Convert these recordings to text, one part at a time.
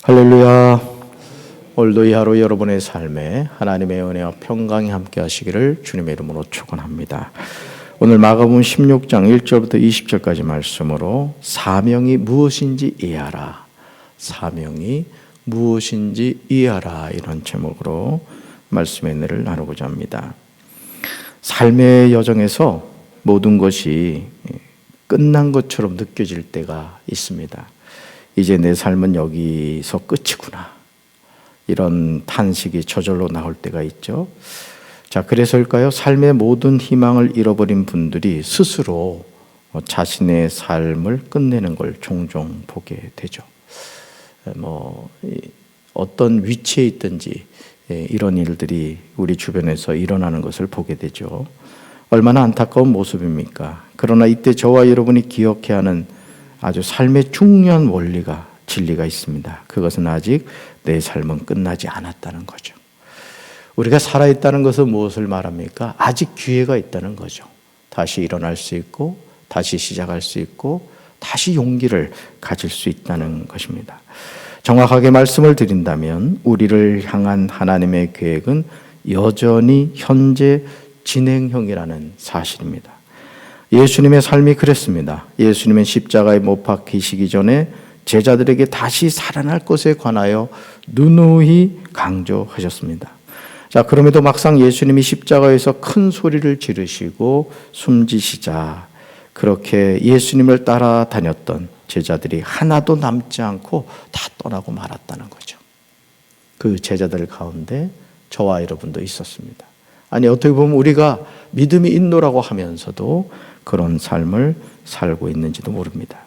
할렐루야. 오늘도 이 하루 여러분의 삶에 하나님의 은혜와 평강이 함께 하시기를 주님의 이름으로 축원합니다. 오늘 마가복음 16장 1절부터 20절까지 말씀으로 사명이 무엇인지 이해하라. 사명이 무엇인지 이해하라. 이런 제목으로 말씀의 은혜를 나누고자 합니다. 삶의 여정에서 모든 것이 끝난 것처럼 느껴질 때가 있습니다. 이제 내 삶은 여기서 끝이구나. 이런 탄식이 저절로 나올 때가 있죠. 자, 그래서일까요? 삶의 모든 희망을 잃어버린 분들이 스스로 자신의 삶을 끝내는 걸 종종 보게 되죠. 어떤 위치에 있든지 이런 일들이 우리 주변에서 일어나는 것을 보게 되죠. 얼마나 안타까운 모습입니까? 그러나 이때 저와 여러분이 기억해야 하는 아주 삶의 중요한 원리가, 진리가 있습니다. 그것은 아직 내 삶은 끝나지 않았다는 거죠. 우리가 살아있다는 것은 무엇을 말합니까? 아직 기회가 있다는 거죠. 다시 일어날 수 있고, 다시 시작할 수 있고, 다시 용기를 가질 수 있다는 것입니다. 정확하게 말씀을 드린다면 우리를 향한 하나님의 계획은 여전히 현재 진행형이라는 사실입니다. 예수님의 삶이 그랬습니다. 예수님은 십자가에 못 박히시기 전에 제자들에게 다시 살아날 것에 관하여 누누이 강조하셨습니다. 자, 그럼에도 막상 예수님이 십자가에서 큰 소리를 지르시고 숨지시자 그렇게 예수님을 따라다녔던 제자들이 하나도 남지 않고 다 떠나고 말았다는 거죠. 그 제자들 가운데 저와 여러분도 있었습니다. 아니, 어떻게 보면 우리가 믿음이 있노라고 하면서도 그런 삶을 살고 있는지도 모릅니다.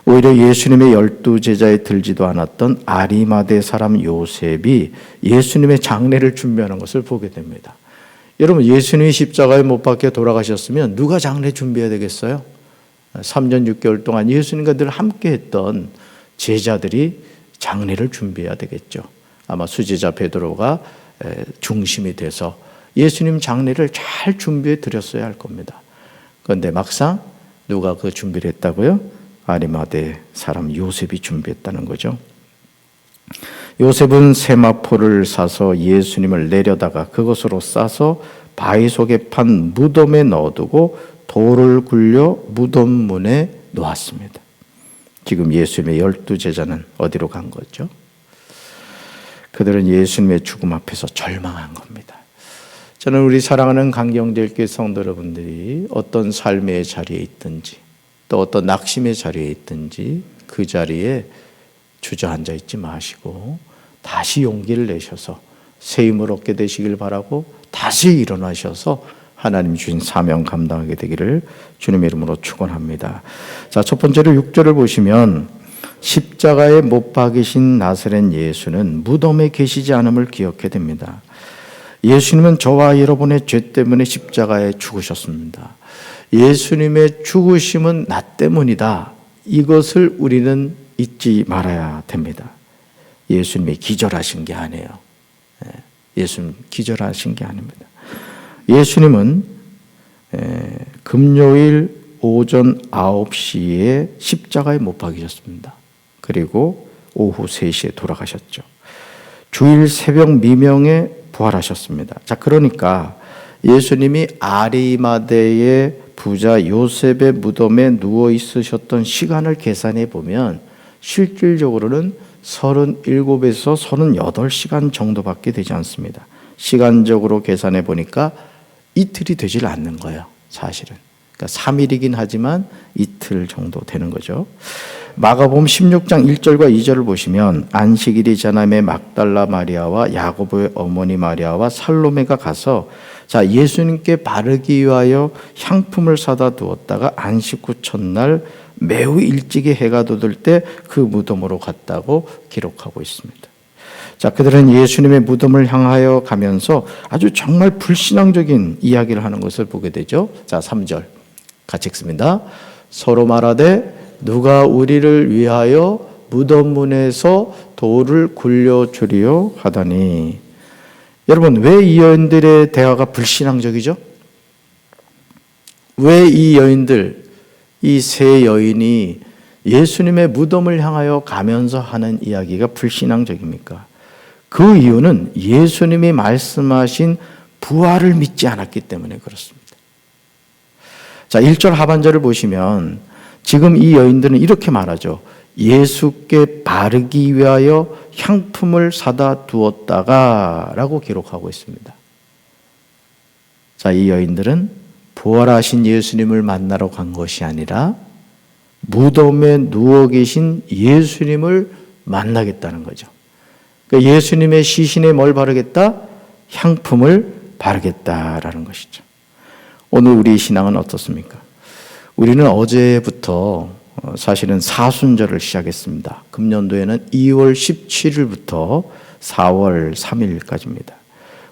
오히려 예수님의 12제자에 들지도 않았던 아리마대 사람 요셉이 예수님의 장례를 준비하는 것을 보게 됩니다. 여러분, 예수님이 십자가에 못 박혀 돌아가셨으면 누가 장례 준비해야 되겠어요? 3년 6개월 동안 예수님과 늘 함께했던 제자들이 장례를 준비해야 되겠죠. 아마 수제자 베드로가 중심이 돼서 예수님 장례를 잘 준비해 드렸어야 할 겁니다. 그런데 막상 누가 그 준비를 했다고요? 아리마대 사람 요셉이 준비했다는 거죠. 요셉은 세마포를 사서 예수님을 내려다가 그것으로 싸서 바위 속에 판 무덤에 넣어두고 돌을 굴려 무덤 문에 놓았습니다. 지금 예수님의 12제자는 어디로 간 거죠? 그들은 예수님의 죽음 앞에서 절망한 겁니다. 저는 우리 사랑하는 강경대교회 성도 여러분들이 어떤 삶의 자리에 있든지 또 어떤 낙심의 자리에 있든지 그 자리에 주저앉아 있지 마시고 다시 용기를 내셔서 새 힘을 얻게 되시길 바라고 다시 일어나셔서 하나님 주신 사명 감당하게 되기를 주님의 이름으로 축원합니다. 자, 첫 번째로 6절을 보시면 십자가에 못 박이신 나사렛 예수는 무덤에 계시지 않음을 기억해야 됩니다. 예수님은 저와 여러분의 죄 때문에 십자가에 죽으셨습니다. 예수님의 죽으심은 나 때문이다. 이것을 우리는 잊지 말아야 됩니다. 예수님이 기절하신 게 아니에요. 예수님 기절하신 게 아닙니다. 예수님은 금요일 오전 9시에 십자가에 못 박이셨습니다. 그리고 오후 3시에 돌아가셨죠. 주일 새벽 미명에 부활하셨습니다. 자, 그러니까 예수님이 아리마대의 부자 요셉의 무덤에 누워 있으셨던 시간을 계산해 보면 실질적으로는 37에서 38시간 정도밖에 되지 않습니다. 시간적으로 계산해 보니까 이틀이 되질 않는 거예요, 사실은. 그러니까 3일이긴 하지만 이틀 정도 되는 거죠. 마가복음 16장 1절과 2절을 보시면 안식일이 지남에 막달라 마리아와 야고보의 어머니 마리아와 살로메가 가서 자, 예수님께 바르기 위하여 향품을 사다 두었다가 안식 후 첫날 매우 일찍이 해가 돋을 때 그 무덤으로 갔다고 기록하고 있습니다. 자, 그들은 예수님의 무덤을 향하여 가면서 아주 정말 불신앙적인 이야기를 하는 것을 보게 되죠. 자, 3절 같이 읽습니다. 서로 말하되 누가 우리를 위하여 무덤 문에서 돌을 굴려주리요 하다니. 여러분, 왜 이 여인들의 대화가 불신앙적이죠? 왜 이 여인들, 이 세 여인이 예수님의 무덤을 향하여 가면서 하는 이야기가 불신앙적입니까? 그 이유는 예수님이 말씀하신 부활을 믿지 않았기 때문에 그렇습니다. 자, 1절 하반절을 보시면 지금 이 여인들은 이렇게 말하죠. 예수께 바르기 위하여 향품을 사다 두었다가 라고 기록하고 있습니다. 자, 이 여인들은 부활하신 예수님을 만나러 간 것이 아니라 무덤에 누워 계신 예수님을 만나겠다는 거죠. 그러니까 예수님의 시신에 뭘 바르겠다? 향품을 바르겠다라는 것이죠. 오늘 우리 신앙은 어떻습니까? 우리는 어제부터 사실은 사순절을 시작했습니다. 금년도에는 2월 17일부터 4월 3일까지입니다.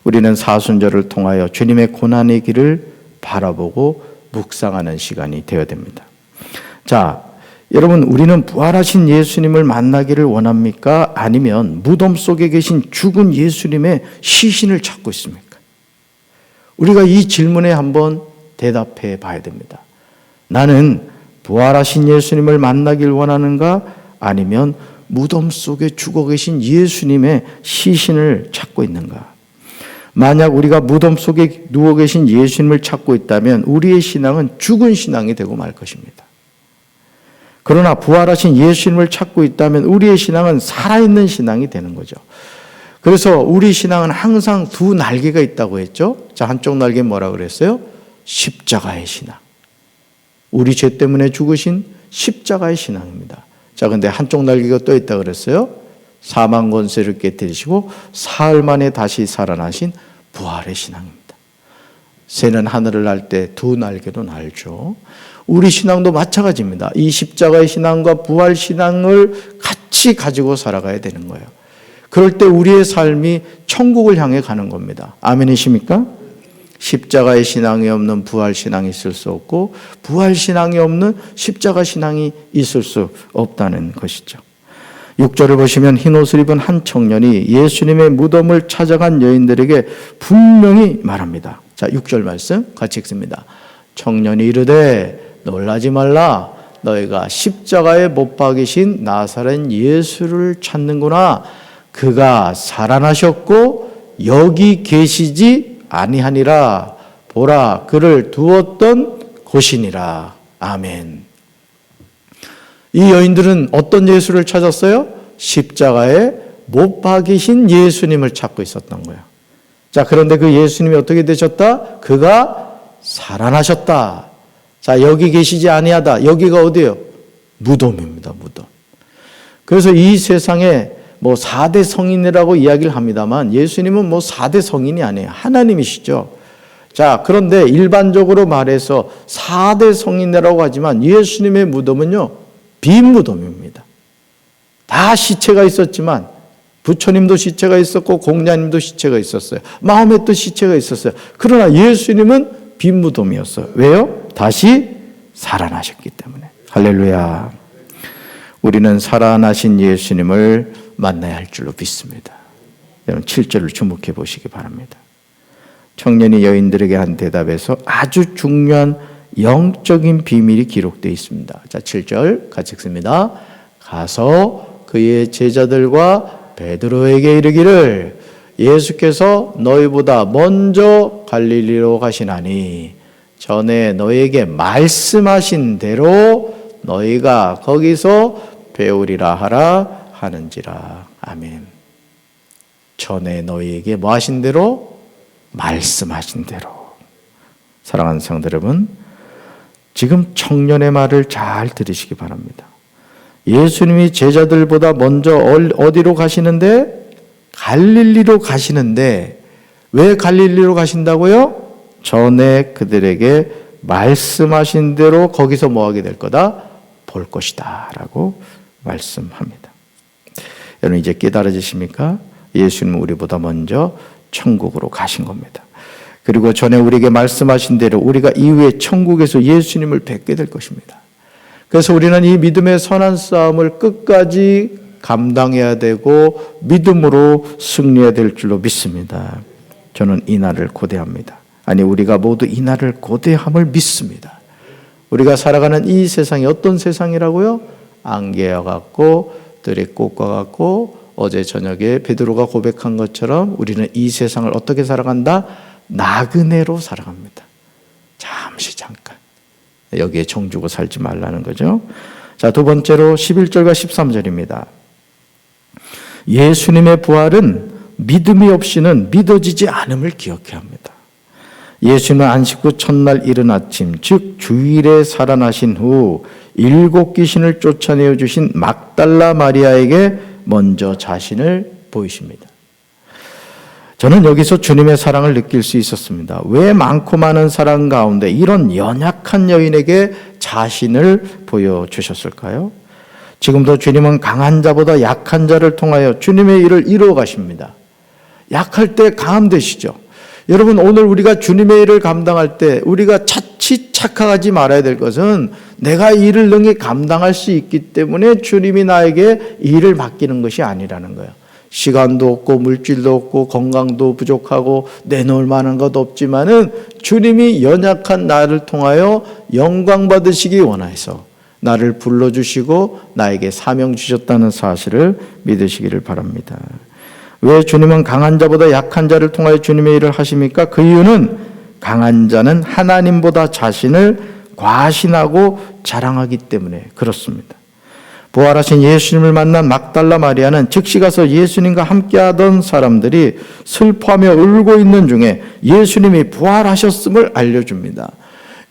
우리는 사순절을 통하여 주님의 고난의 길을 바라보고 묵상하는 시간이 되어야 됩니다. 자, 여러분, 우리는 부활하신 예수님을 만나기를 원합니까? 아니면 무덤 속에 계신 죽은 예수님의 시신을 찾고 있습니까? 우리가 이 질문에 한번 대답해 봐야 됩니다. 나는 부활하신 예수님을 만나길 원하는가? 아니면 무덤 속에 죽어 계신 예수님의 시신을 찾고 있는가? 만약 우리가 무덤 속에 누워 계신 예수님을 찾고 있다면 우리의 신앙은 죽은 신앙이 되고 말 것입니다. 그러나 부활하신 예수님을 찾고 있다면 우리의 신앙은 살아있는 신앙이 되는 거죠. 그래서 우리 신앙은 항상 두 날개가 있다고 했죠. 자, 한쪽 날개는 뭐라 그랬어요? 십자가의 신앙. 우리 죄 때문에 죽으신 십자가의 신앙입니다. 자, 근데 한쪽 날개가 또 있다 그랬어요. 사망 권세를 깨뜨리시고 사흘 만에 다시 살아나신 부활의 신앙입니다. 새는 하늘을 날 때 두 날개로 날죠. 우리 신앙도 마찬가지입니다. 이 십자가의 신앙과 부활 신앙을 같이 가지고 살아가야 되는 거예요. 그럴 때 우리의 삶이 천국을 향해 가는 겁니다. 아멘이십니까? 십자가의 신앙이 없는 부활 신앙이 있을 수 없고 부활 신앙이 없는 십자가 신앙이 있을 수 없다는 것이죠. 6절을 보시면 흰옷을 입은 한 청년이 예수님의 무덤을 찾아간 여인들에게 분명히 말합니다. 자, 6절 말씀 같이 읽습니다. 청년이 이르되 놀라지 말라. 너희가 십자가에 못 박이신 나사렛 예수를 찾는구나. 그가 살아나셨고 여기 계시지 아니하니라. 보라, 그를 두었던 곳이니라. 아멘. 이 여인들은 어떤 예수를 찾았어요? 십자가에 못 박이신 예수님을 찾고 있었던 거예요. 자, 그런데 그 예수님이 어떻게 되셨다? 그가 살아나셨다. 자, 여기 계시지 아니하다. 여기가 어디예요? 무덤입니다. 무덤. 그래서 이 세상에 뭐 4대 성인이라고 이야기를 합니다만 예수님은 뭐 4대 성인이 아니에요. 하나님이시죠. 자, 그런데 일반적으로 말해서 4대 성인이라고 하지만 예수님의 무덤은요, 빈 무덤입니다. 다 시체가 있었지만 부처님도 시체가 있었고 공자님도 시체가 있었어요. 마음에 또 시체가 있었어요. 그러나 예수님은 빈 무덤이었어요. 왜요? 다시 살아나셨기 때문에. 할렐루야. 우리는 살아나신 예수님을 만나야 할 줄로 믿습니다. 여러분 7절을 주목해 보시기 바랍니다. 청년이 여인들에게 한 대답에서 아주 중요한 영적인 비밀이 기록되어 있습니다. 자, 7절 같이 읽습니다. 가서 그의 제자들과 베드로에게 이르기를 예수께서 너희보다 먼저 갈릴리로 가시나니 전에 너희에게 말씀하신 대로 너희가 거기서 배우리라 하라 하는지라. 아멘. 전에 너희에게 뭐 하신 대로? 말씀하신 대로. 사랑하는 성도 여러분, 지금 청년의 말을 잘 들으시기 바랍니다. 예수님이 제자들보다 먼저 어디로 가시는데? 갈릴리로 가시는데 왜 갈릴리로 가신다고요? 전에 그들에게 말씀하신 대로 거기서 뭐 하게 될 거다? 볼 것이다 라고 말씀합니다. 여러분 이제 깨달아지십니까? 예수님은 우리보다 먼저 천국으로 가신 겁니다. 그리고 전에 우리에게 말씀하신 대로 우리가 이후에 천국에서 예수님을 뵙게 될 것입니다. 그래서 우리는 이 믿음의 선한 싸움을 끝까지 감당해야 되고 믿음으로 승리해야 될 줄로 믿습니다. 저는 이 날을 고대합니다. 아니, 우리가 모두 이 날을 고대함을 믿습니다. 우리가 살아가는 이 세상이 어떤 세상이라고요? 안개와 같고 들의꽃과 같고 어제 저녁에 베드로가 고백한 것처럼 우리는 이 세상을 어떻게 살아간다? 나그네로 살아갑니다. 잠시 잠깐. 여기에 정주고 살지 말라는 거죠. 자, 두 번째로 11절과 13절입니다. 예수님의 부활은 믿음이 없이는 믿어지지 않음을 기억해야 합니다. 예수님은 안식 후 첫날 이른 아침, 즉 주일에 살아나신 후 7 귀신을 쫓아내어 주신 막달라 마리아에게 먼저 자신을 보이십니다. 저는 여기서 주님의 사랑을 느낄 수 있었습니다. 왜 많고 많은 사랑 가운데 이런 연약한 여인에게 자신을 보여주셨을까요? 지금도 주님은 강한 자보다 약한 자를 통하여 주님의 일을 이루어 가십니다. 약할 때 강함 되시죠. 여러분, 오늘 우리가 주님의 일을 감당할 때 우리가 자칫 착각하지 말아야 될 것은 내가 이 일을 능히 감당할 수 있기 때문에 주님이 나에게 이 일을 맡기는 것이 아니라는 거예요. 시간도 없고 물질도 없고 건강도 부족하고 내놓을 만한 것 없지만은 주님이 연약한 나를 통하여 영광 받으시기 원해서 나를 불러주시고 나에게 사명 주셨다는 사실을 믿으시기를 바랍니다. 왜 주님은 강한 자보다 약한 자를 통하여 주님의 일을 하십니까? 그 이유는 강한 자는 하나님보다 자신을 과신하고 자랑하기 때문에 그렇습니다. 부활하신 예수님을 만난 막달라 마리아는 즉시 가서 예수님과 함께하던 사람들이 슬퍼하며 울고 있는 중에 예수님이 부활하셨음을 알려줍니다.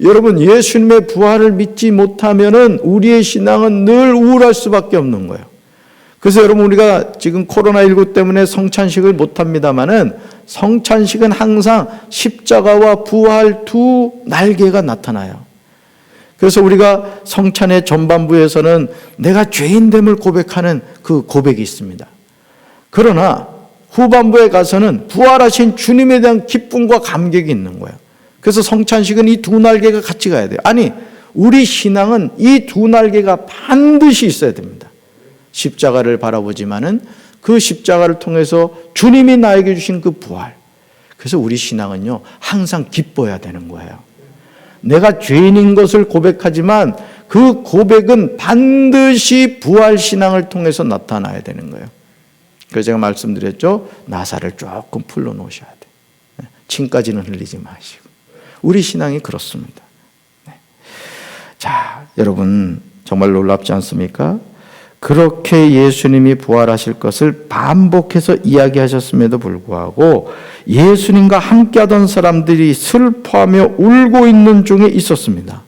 여러분, 예수님의 부활을 믿지 못하면은 우리의 신앙은 늘 우울할 수밖에 없는 거예요. 그래서 여러분, 우리가 지금 코로나19 때문에 성찬식을 못합니다마는 성찬식은 항상 십자가와 부활 두 날개가 나타나요. 그래서 우리가 성찬의 전반부에서는 내가 죄인됨을 고백하는 그 고백이 있습니다. 그러나 후반부에 가서는 부활하신 주님에 대한 기쁨과 감격이 있는 거예요. 그래서 성찬식은 이 두 날개가 같이 가야 돼요. 아니, 우리 신앙은 이 두 날개가 반드시 있어야 됩니다. 십자가를 바라보지만은 그 십자가를 통해서 주님이 나에게 주신 그 부활. 그래서 우리 신앙은요, 항상 기뻐야 되는 거예요. 내가 죄인인 것을 고백하지만 그 고백은 반드시 부활 신앙을 통해서 나타나야 되는 거예요. 그래서 제가 말씀드렸죠. 나사를 조금 풀어놓으셔야 돼요. 침까지는 흘리지 마시고. 우리 신앙이 그렇습니다. 자, 여러분 정말 놀랍지 않습니까? 그렇게 예수님이 부활하실 것을 반복해서 이야기하셨음에도 불구하고 예수님과 함께하던 사람들이 슬퍼하며 울고 있는 중에 있었습니다.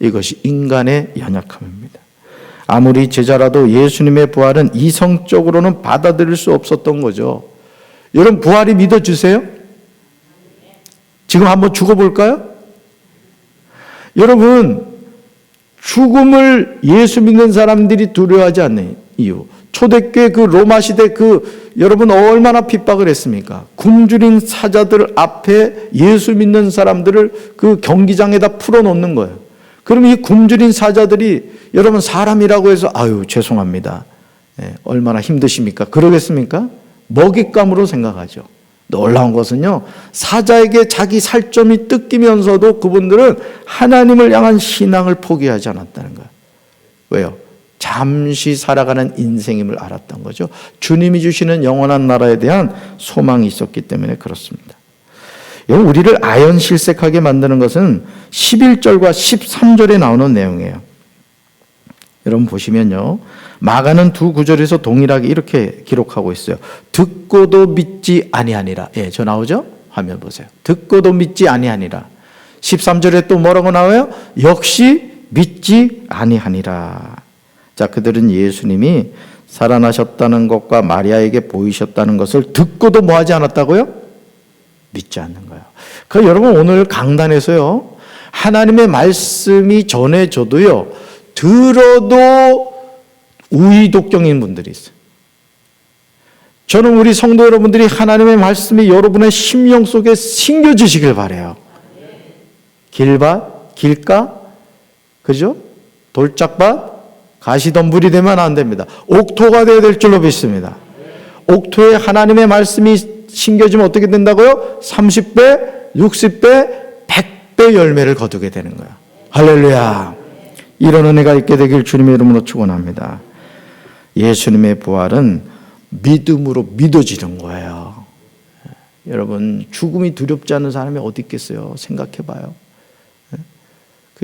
이것이 인간의 연약함입니다. 아무리 제자라도 예수님의 부활은 이성적으로는 받아들일 수 없었던 거죠. 여러분, 부활이 믿어주세요? 지금 한번 죽어볼까요? 여러분, 죽음을 예수 믿는 사람들이 두려워하지 않는 이유. 초대교회 그 로마 시대 여러분 얼마나 핍박을 했습니까? 굶주린 사자들 앞에 예수 믿는 사람들을 그 경기장에다 풀어놓는 거예요. 그럼 이 굶주린 사자들이 여러분 사람이라고 해서 아유 죄송합니다. 얼마나 힘드십니까? 그러겠습니까? 먹잇감으로 생각하죠. 놀라운 것은요, 사자에게 자기 살점이 뜯기면서도 그분들은 하나님을 향한 신앙을 포기하지 않았다는 거예요. 왜요? 잠시 살아가는 인생임을 알았던 거죠. 주님이 주시는 영원한 나라에 대한 소망이 있었기 때문에 그렇습니다. 여러분, 우리를 아연실색하게 만드는 것은 11절과 13절에 나오는 내용이에요. 여러분 보시면요, 마가는 두 구절에서 동일하게 이렇게 기록하고 있어요. 듣고도 믿지 아니하니라. 예, 저 나오죠? 화면 보세요. 듣고도 믿지 아니하니라. 13절에 또 뭐라고 나와요? 역시 믿지 아니하니라. 자, 그들은 예수님이 살아나셨다는 것과 마리아에게 보이셨다는 것을 듣고도 뭐 하지 않았다고요? 믿지 않는 거예요. 그 여러분, 오늘 강단에서요, 하나님의 말씀이 전해져도요, 들어도 우의독경인 분들이 있어요. 저는 우리 성도 여러분들이 하나님의 말씀이 여러분의 심령 속에 심겨지시길 바라요. 길밭, 길가, 그죠? 돌짝밭, 가시덤불이 되면 안 됩니다. 옥토가 되어야 될 줄로 믿습니다. 옥토에 하나님의 말씀이 심겨지면 어떻게 된다고요? 30배, 60배, 100배 열매를 거두게 되는 거예요. 할렐루야. 이런 은혜가 있게 되길 주님의 이름으로 축원합니다. 예수님의 부활은 믿음으로 믿어지는 거예요. 여러분, 죽음이 두렵지 않은 사람이 어디 있겠어요? 생각해봐요.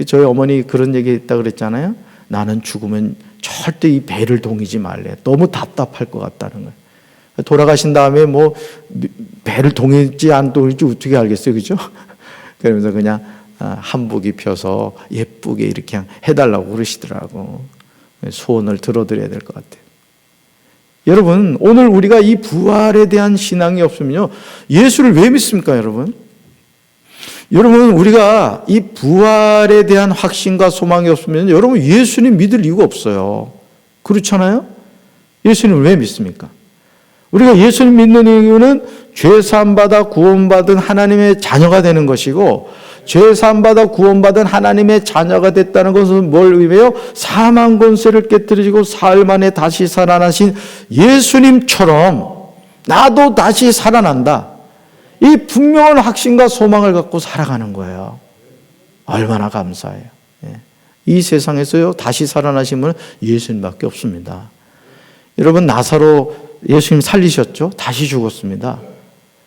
저희 어머니 그런 얘기 했다 그랬잖아요. 나는 죽으면 절대 이 배를 동이지 말래. 너무 답답할 것 같다는 거예요. 돌아가신 다음에 뭐 배를 동일지 안 동일지 어떻게 알겠어요, 그죠? 그러면서 그냥 한복 입혀서 예쁘게 이렇게 해달라고 그러시더라고. 소원을 들어드려야 될 것 같아요. 여러분, 오늘 우리가 이 부활에 대한 신앙이 없으면요, 예수를 왜 믿습니까, 여러분? 여러분, 우리가 이 부활에 대한 확신과 소망이 없으면 여러분 예수님 믿을 이유가 없어요. 그렇잖아요? 예수님을 왜 믿습니까? 우리가 예수님 믿는 이유는 죄 사함받아 구원받은 하나님의 자녀가 되는 것이고, 죄 사함받아 구원받은 하나님의 자녀가 됐다는 것은 뭘 의미해요? 사망 권세를 깨뜨리시고 사흘 만에 다시 살아나신 예수님처럼 나도 다시 살아난다. 이 분명한 확신과 소망을 갖고 살아가는 거예요. 얼마나 감사해요. 이 세상에서요, 다시 살아나신 분은 예수님밖에 없습니다. 여러분, 나사로 예수님 살리셨죠? 다시 죽었습니다.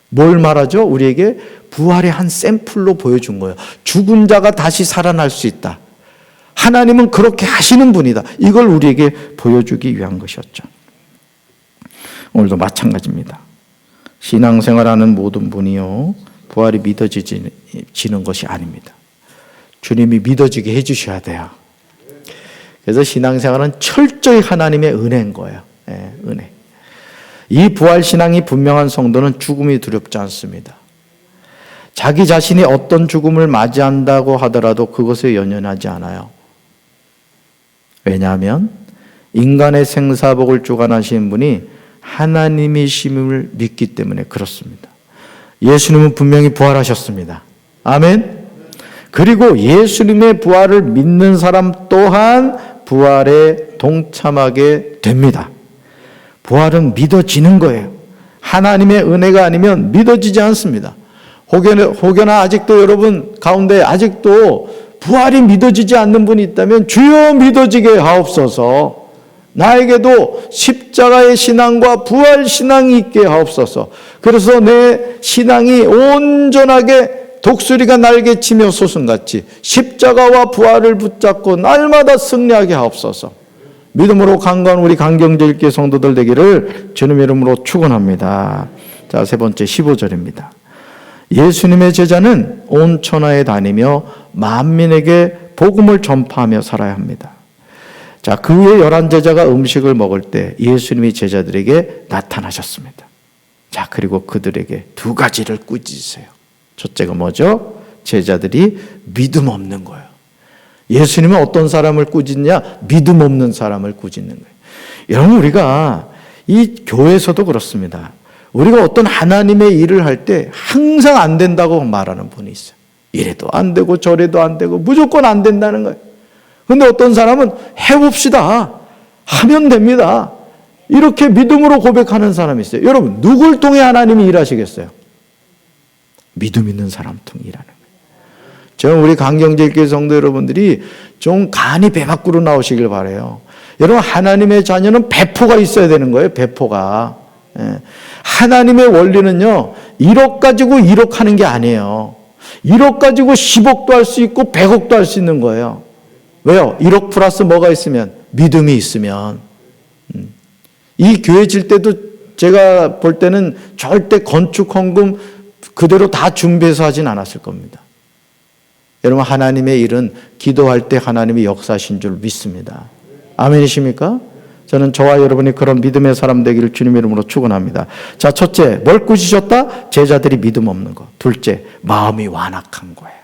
뭘 말하죠? 우리에게 부활의 한 샘플로 보여준 거예요. 죽은 자가 다시 살아날 수 있다. 하나님은 그렇게 하시는 분이다. 이걸 우리에게 보여주기 위한 것이었죠. 오늘도 마찬가지입니다. 신앙생활하는 모든 분이요, 부활이 믿어지는 것이 아닙니다. 주님이 믿어지게 해주셔야 돼요. 그래서 신앙생활은 철저히 하나님의 은혜인 거예요. 은혜. 이 부활신앙이 분명한 성도는 죽음이 두렵지 않습니다. 자기 자신이 어떤 죽음을 맞이한다고 하더라도 그것에 연연하지 않아요. 왜냐하면 인간의 생사복을 주관하시는 분이 하나님이심을 믿기 때문에 그렇습니다. 예수님은 분명히 부활하셨습니다. 아멘. 그리고 예수님의 부활을 믿는 사람 또한 부활에 동참하게 됩니다. 부활은 믿어지는 거예요. 하나님의 은혜가 아니면 믿어지지 않습니다. 혹여나 아직도 여러분 가운데 아직도 부활이 믿어지지 않는 분이 있다면 주여 믿어지게 하옵소서. 나에게도 십자가의 신앙과 부활 신앙이 있게 하옵소서. 그래서 내 신앙이 온전하게 독수리가 날개치며 소순같이 십자가와 부활을 붙잡고 날마다 승리하게 하옵소서. 믿음으로 강구한 우리 강경제일교회 성도들 되기를 주님의 이름으로 축원합니다. 자, 세 번째 15절입니다. 예수님의 제자는 온 천하에 다니며 만민에게 복음을 전파하며 살아야 합니다. 자, 그 후에 11제자가 음식을 먹을 때 예수님이 제자들에게 나타나셨습니다. 자, 그리고 그들에게 두 가지를 꾸짖으세요. 첫째가 뭐죠? 제자들이 믿음 없는 거예요. 예수님은 어떤 사람을 꾸짖냐? 믿음 없는 사람을 꾸짖는 거예요. 여러분, 우리가 이 교회에서도 그렇습니다. 우리가 어떤 하나님의 일을 할 때 항상 안 된다고 말하는 분이 있어요. 이래도 안 되고 저래도 안 되고 무조건 안 된다는 거예요. 그런데 어떤 사람은 해봅시다. 하면 됩니다. 이렇게 믿음으로 고백하는 사람이 있어요. 여러분, 누굴 통해 하나님이 일하시겠어요? 믿음 있는 사람 통해 일하는 거예요. 저는 우리 강경제일교회 성도 여러분들이 좀 간이 배 밖으로 나오시길 바라요. 여러분, 하나님의 자녀는 배포가 있어야 되는 거예요. 배포가. 하나님의 원리는요, 1억 가지고 1억 하는 게 아니에요. 1억 가지고 10억도 할 수 있고 100억도 할 수 있는 거예요. 왜요? 1억 플러스 뭐가 있으면? 믿음이 있으면. 이 교회 질 때도 제가 볼 때는 절대 건축 헌금 그대로 다 준비해서 하진 않았을 겁니다. 여러분, 하나님의 일은 기도할 때 하나님이 역사하신 줄 믿습니다. 아멘이십니까? 저는 저와 여러분이 그런 믿음의 사람 되기를 주님의 이름으로 축원합니다. 자, 첫째, 뭘 꾸짖으셨다? 제자들이 믿음 없는 거. 둘째, 마음이 완악한 거예요.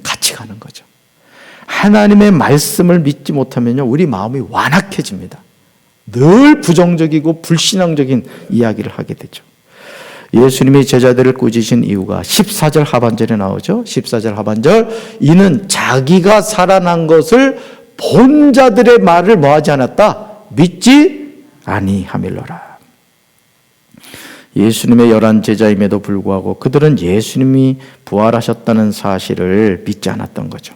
같이 가는 거죠. 하나님의 말씀을 믿지 못하면요, 우리 마음이 완악해집니다. 늘 부정적이고 불신앙적인 이야기를 하게 되죠. 예수님이 제자들을 꾸짖으신 이유가 14절 하반절에 나오죠. 14절 하반절, 이는 자기가 살아난 것을 본 자들의 말을 뭐하지 않았다? 믿지 아니하밀러라. 예수님의 11제자임에도 불구하고 그들은 예수님이 부활하셨다는 사실을 믿지 않았던 거죠.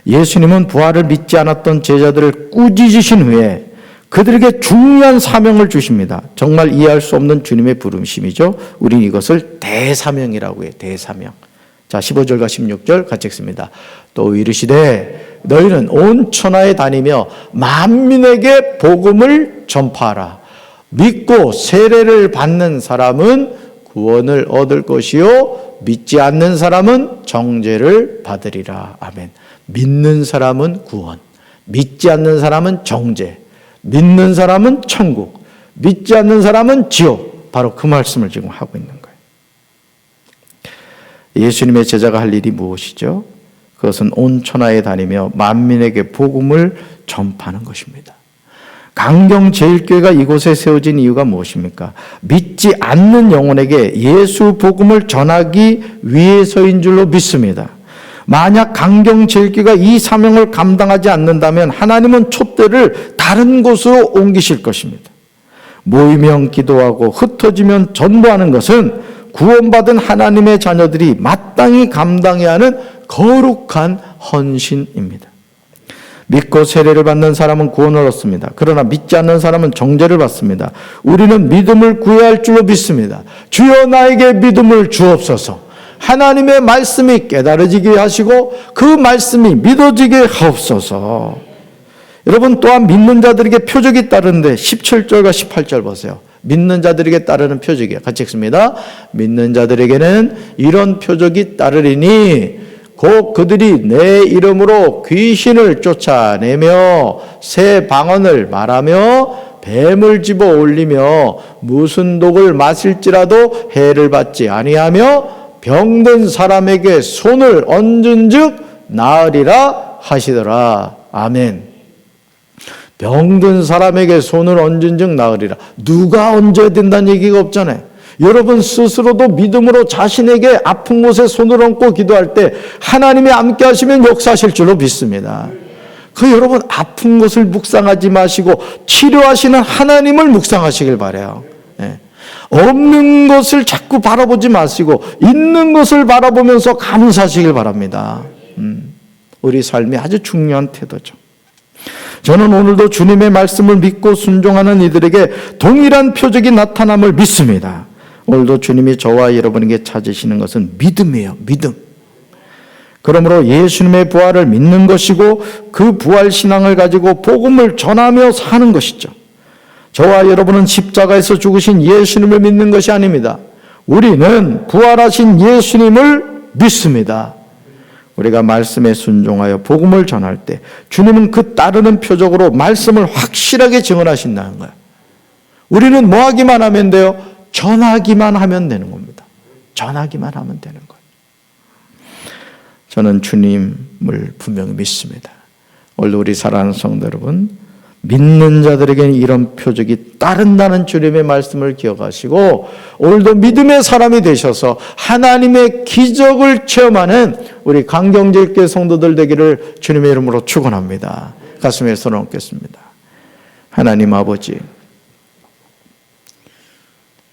예수님은 부활을 믿지 않았던 제자들을 꾸짖으신 후에 그들에게 중요한 사명을 주십니다. 정말 이해할 수 없는 주님의 부르심이죠. 우린 이것을 대사명이라고 해요. 대사명. 자, 15절과 16절 같이 읽습니다. 또 이르시되 너희는 온 천하에 다니며 만민에게 복음을 전파하라. 믿고 세례를 받는 사람은 구원을 얻을 것이요 믿지 않는 사람은 정죄를 받으리라. 아멘. 믿는 사람은 구원, 믿지 않는 사람은 정죄, 믿는 사람은 천국, 믿지 않는 사람은 지옥. 바로 그 말씀을 지금 하고 있는 거예요. 예수님의 제자가 할 일이 무엇이죠? 그것은 온 천하에 다니며 만민에게 복음을 전파하는 것입니다. 강경제일교회가 이곳에 세워진 이유가 무엇입니까? 믿지 않는 영혼에게 예수 복음을 전하기 위해서인 줄로 믿습니다. 만약 강경제일교회가 이 사명을 감당하지 않는다면 하나님은 촛대를 다른 곳으로 옮기실 것입니다. 모이면 기도하고 흩어지면 전도하는 것은 구원받은 하나님의 자녀들이 마땅히 감당해야 하는 거룩한 헌신입니다. 믿고 세례를 받는 사람은 구원을 얻습니다. 그러나 믿지 않는 사람은 정죄를 받습니다. 우리는 믿음을 구해야 할 줄로 믿습니다. 주여 나에게 믿음을 주옵소서. 하나님의 말씀이 깨달아지게 하시고 그 말씀이 믿어지게 하옵소서. 여러분, 또한 믿는 자들에게 표적이 따르는데 17절과 18절 보세요. 믿는 자들에게 따르는 표적이에요. 같이 읽습니다. 믿는 자들에게는 이런 표적이 따르리니 곧 그들이 내 이름으로 귀신을 쫓아내며 새 방언을 말하며 뱀을 집어 올리며 무슨 독을 마실지라도 해를 받지 아니하며 병든 사람에게 손을 얹은 즉 나으리라 하시더라. 아멘. 병든 사람에게 손을 얹은 즉 나으리라. 누가 얹어야 된다는 얘기가 없잖아요. 여러분 스스로도 믿음으로 자신에게 아픈 곳에 손을 얹고 기도할 때 하나님이 함께 하시면 역사하실 줄로 믿습니다. 그 여러분 아픈 것을 묵상하지 마시고 치료하시는 하나님을 묵상하시길 바라요. 네. 없는 것을 자꾸 바라보지 마시고 있는 것을 바라보면서 감사하시길 바랍니다. 우리 삶이 아주 중요한 태도죠. 저는 오늘도 주님의 말씀을 믿고 순종하는 이들에게 동일한 표적이 나타남을 믿습니다. 오늘도 주님이 저와 여러분에게 찾으시는 것은 믿음이에요. 믿음. 그러므로 예수님의 부활을 믿는 것이고 그 부활 신앙을 가지고 복음을 전하며 사는 것이죠. 저와 여러분은 십자가에서 죽으신 예수님을 믿는 것이 아닙니다. 우리는 부활하신 예수님을 믿습니다. 우리가 말씀에 순종하여 복음을 전할 때 주님은 그 따르는 표적으로 말씀을 확실하게 증언하신다는 거예요. 우리는 뭐 하기만 하면 돼요? 전하기만 하면 되는 겁니다. 전하기만 하면 되는 거예요. 저는 주님을 분명히 믿습니다. 오늘 우리 사랑하는 성도 여러분, 믿는 자들에게는 이런 표적이 따른다는 주님의 말씀을 기억하시고 오늘도 믿음의 사람이 되셔서 하나님의 기적을 체험하는 우리 강경제일교회 성도들 되기를 주님의 이름으로 축원합니다. 가슴에 손을 얹겠습니다. 하나님 아버지,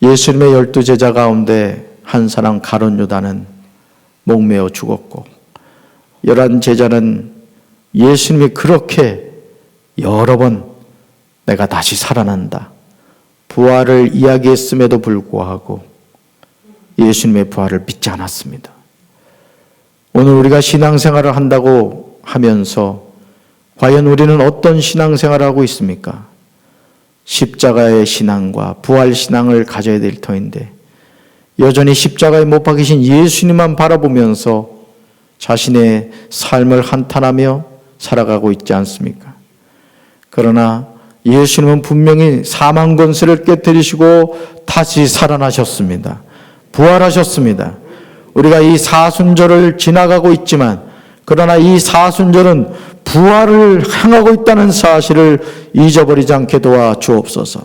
예수님의 12제자 가운데 한 사람 가룟 유다는 목매어 죽었고 11제자는 예수님이 그렇게 여러 번 내가 다시 살아난다 부활을 이야기했음에도 불구하고 예수님의 부활을 믿지 않았습니다. 오늘 우리가 신앙생활을 한다고 하면서 과연 우리는 어떤 신앙생활을 하고 있습니까? 십자가의 신앙과 부활 신앙을 가져야 될 터인데 여전히 십자가에 못 박히신 예수님만 바라보면서 자신의 삶을 한탄하며 살아가고 있지 않습니까? 그러나 예수님은 분명히 사망 권세를 깨뜨리시고 다시 살아나셨습니다. 부활하셨습니다. 우리가 이 사순절을 지나가고 있지만 그러나 이 사순절은 부활을 향하고 있다는 사실을 잊어버리지 않게 도와 주옵소서.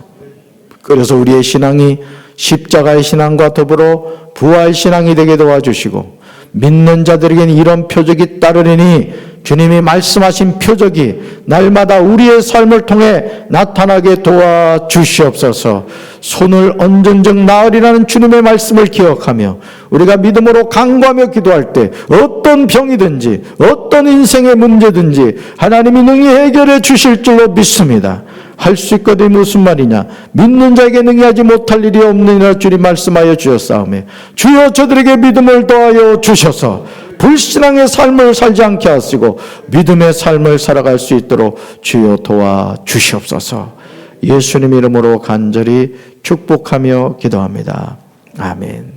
그래서 우리의 신앙이 십자가의 신앙과 더불어 부활 신앙이 되게 도와주시고 믿는 자들에게는 이런 표적이 따르리니 주님이 말씀하신 표적이 날마다 우리의 삶을 통해 나타나게 도와주시옵소서. 손을 얹은 즉 나으리라는 주님의 말씀을 기억하며 우리가 믿음으로 간구하며 기도할 때 어떤 병이든지 어떤 인생의 문제든지 하나님이 능히 해결해 주실 줄로 믿습니다. 할 수 있거든 무슨 말이냐? 믿는 자에게 능히 하지 못할 일이 없느니라 주님 말씀하여 주셨사오매 주여 저들에게 믿음을 더하여 주셔서 불신앙의 삶을 살지 않게 하시고 믿음의 삶을 살아갈 수 있도록 주여 도와주시옵소서. 예수님 이름으로 간절히 축복하며 기도합니다. 아멘.